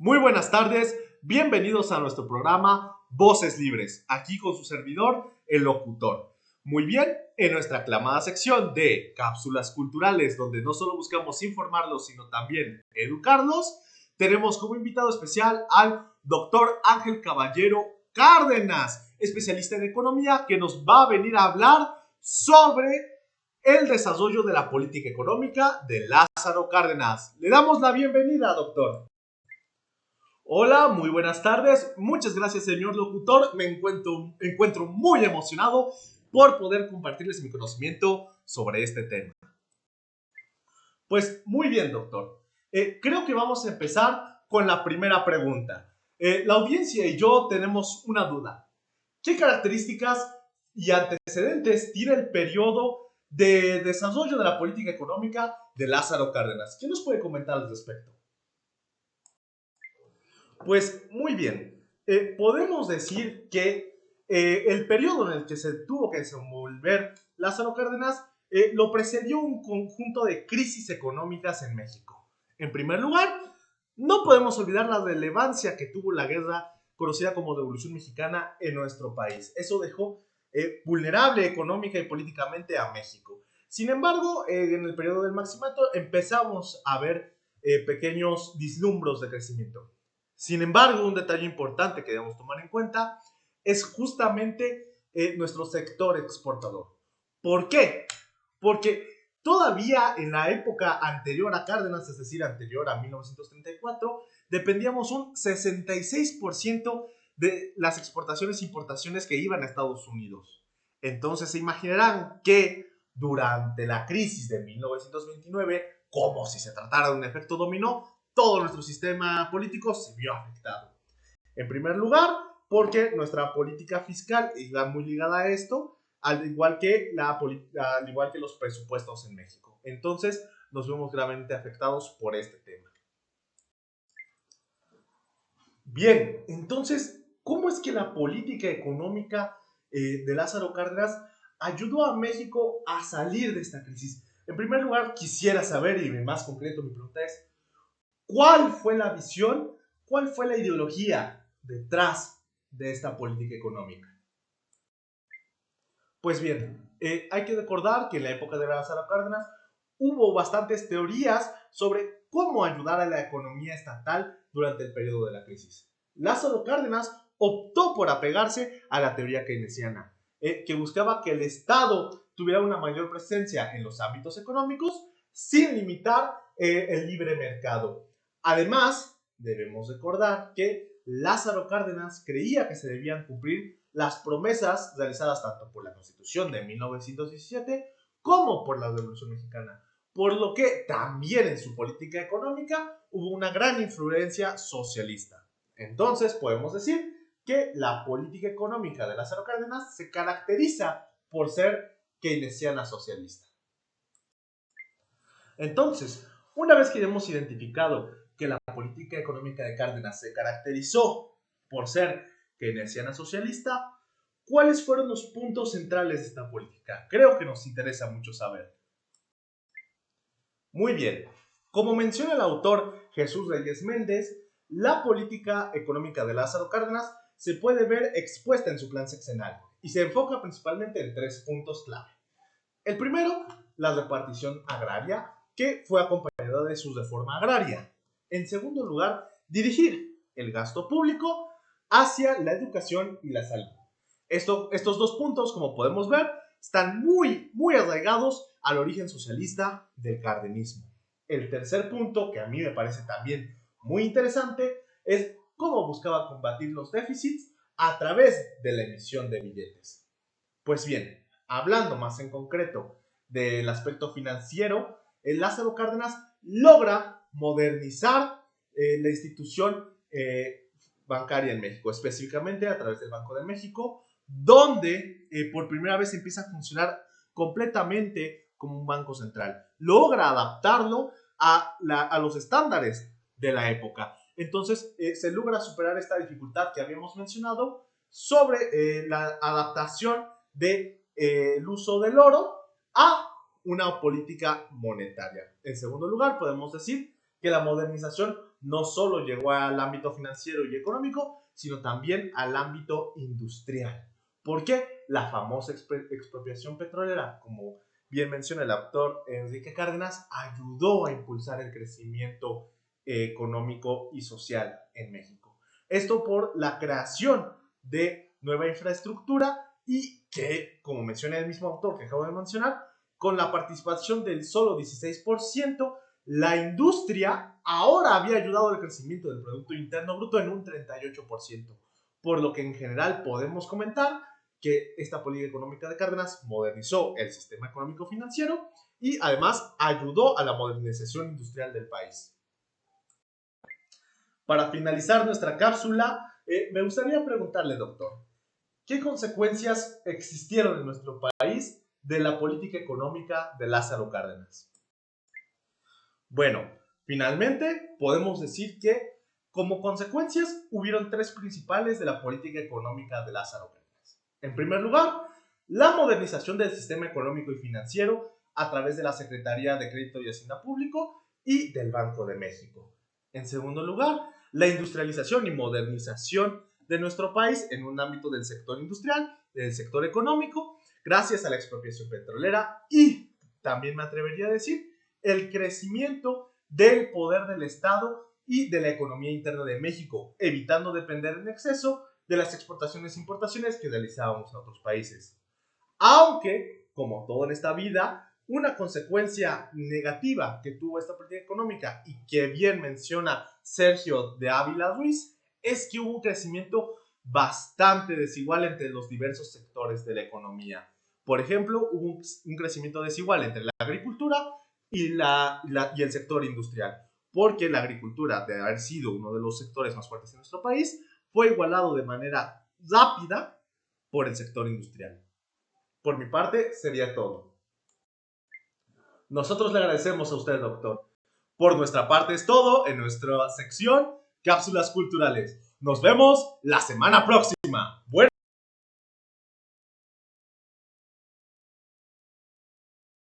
Muy buenas tardes, bienvenidos a nuestro programa Voces Libres, aquí con su servidor, el locutor. Muy bien, en nuestra aclamada sección de cápsulas culturales, donde no solo buscamos informarlos, sino también educarlos, tenemos como invitado especial al doctor Ángel Caballero Cárdenas, especialista en economía, que nos va a venir a hablar sobre el desarrollo de la política económica de Lázaro Cárdenas. Le damos la bienvenida, doctor. Hola, muy buenas tardes. Muchas gracias, señor locutor. Me encuentro muy emocionado por poder compartirles mi conocimiento sobre este tema. Pues muy bien, doctor. Creo que vamos a empezar con la primera pregunta. La audiencia y yo tenemos una duda. ¿Qué características y antecedentes tiene el periodo de desarrollo de la política económica de Lázaro Cárdenas? ¿Qué nos puede comentar al respecto? Pues muy bien, podemos decir que el periodo en el que se tuvo que desenvolver Lázaro Cárdenas lo precedió un conjunto de crisis económicas en México. En primer lugar, no podemos olvidar la relevancia que tuvo la guerra conocida como Revolución Mexicana en nuestro país. Eso dejó vulnerable económica y políticamente a México. Sin embargo, en el periodo del Maximato empezamos a ver pequeños vislumbros de crecimiento. Sin embargo, un detalle importante que debemos tomar en cuenta es justamente nuestro sector exportador. ¿Por qué? Porque todavía en la época anterior a Cárdenas, es decir, anterior a 1934, dependíamos un 66% de las exportaciones e importaciones que iban a Estados Unidos. Entonces se imaginarán que durante la crisis de 1929, como si se tratara de un efecto dominó, todo nuestro sistema político se vio afectado. En primer lugar, porque nuestra política fiscal iba muy ligada a esto, al igual que los presupuestos en México. Entonces, nos vemos gravemente afectados por este tema. Bien, entonces, ¿cómo es que la política económica de Lázaro Cárdenas ayudó a México a salir de esta crisis? En primer lugar, quisiera saber, y más concreto mi pregunta es, ¿cuál fue la visión, cuál fue la ideología detrás de esta política económica? Pues bien, hay que recordar que en la época de Lázaro Cárdenas hubo bastantes teorías sobre cómo ayudar a la economía estatal durante el periodo de la crisis. Lázaro Cárdenas optó por apegarse a la teoría keynesiana, que buscaba que el Estado tuviera una mayor presencia en los ámbitos económicos sin limitar el libre mercado. Además, debemos recordar que Lázaro Cárdenas creía que se debían cumplir las promesas realizadas tanto por la Constitución de 1917 como por la Revolución Mexicana, por lo que también en su política económica hubo una gran influencia socialista. Entonces podemos decir que la política económica de Lázaro Cárdenas se caracteriza por ser keynesiana socialista. Entonces, una vez que hemos identificado que la política económica de Cárdenas se caracterizó por ser keynesiana socialista, ¿cuáles fueron los puntos centrales de esta política? Creo que nos interesa mucho saber. Muy bien, como menciona el autor Jesús Reyes Méndez, la política económica de Lázaro Cárdenas se puede ver expuesta en su plan sexenal y se enfoca principalmente en tres puntos clave. El primero, la repartición agraria, que fue acompañada de su reforma agraria. En segundo lugar, dirigir el gasto público hacia la educación y la salud. Estos dos puntos, como podemos ver, están muy arraigados al origen socialista del cardenismo. El tercer punto, que a mí me parece también muy interesante, es cómo buscaba combatir los déficits a través de la emisión de billetes. Pues bien, hablando más en concreto del aspecto financiero, Lázaro Cárdenas logra modernizar la institución bancaria en México, específicamente a través del Banco de México, donde por primera vez empieza a funcionar completamente como un banco central. Logra adaptarlo a los estándares de la época. Entonces se logra superar esta dificultad que habíamos mencionado sobre la adaptación del uso del oro a una política monetaria. En segundo lugar, podemos decir que la modernización no solo llegó al ámbito financiero y económico, sino también al ámbito industrial. ¿Por qué? La famosa expropiación petrolera, como bien menciona el autor Enrique Cárdenas, ayudó a impulsar el crecimiento económico y social en México. Esto por la creación de nueva infraestructura y que, como menciona el mismo autor que acabo de mencionar, con la participación del solo 16%, la industria ahora había ayudado al crecimiento del Producto Interno Bruto en un 38%, por lo que en general podemos comentar que esta política económica de Cárdenas modernizó el sistema económico financiero y además ayudó a la modernización industrial del país. Para finalizar nuestra cápsula, me gustaría preguntarle, doctor, ¿qué consecuencias existieron en nuestro país de la política económica de Lázaro Cárdenas? Bueno, finalmente podemos decir que como consecuencias hubieron tres principales de la política económica de Lázaro Cárdenas. En primer lugar, la modernización del sistema económico y financiero a través de la Secretaría de Crédito y Hacienda Público y del Banco de México. En segundo lugar, la industrialización y modernización de nuestro país en un ámbito del sector industrial, del sector económico, gracias a la expropiación petrolera y, también me atrevería a decir, el crecimiento del poder del Estado y de la economía interna de México, evitando depender en exceso de las exportaciones e importaciones que realizábamos en otros países. Aunque, como todo en esta vida, una consecuencia negativa que tuvo esta política económica y que bien menciona Sergio de Ávila Ruiz es que hubo un crecimiento bastante desigual entre los diversos sectores de la economía. Por ejemplo, hubo un crecimiento desigual entre la agricultura y el sector industrial, porque la agricultura, de haber sido uno de los sectores más fuertes en nuestro país, fue igualado de manera rápida por el sector industrial. Por mi parte, sería todo. Nosotros le agradecemos a usted, doctor. Por nuestra parte es todo en nuestra sección Cápsulas Culturales. Nos vemos la semana próxima.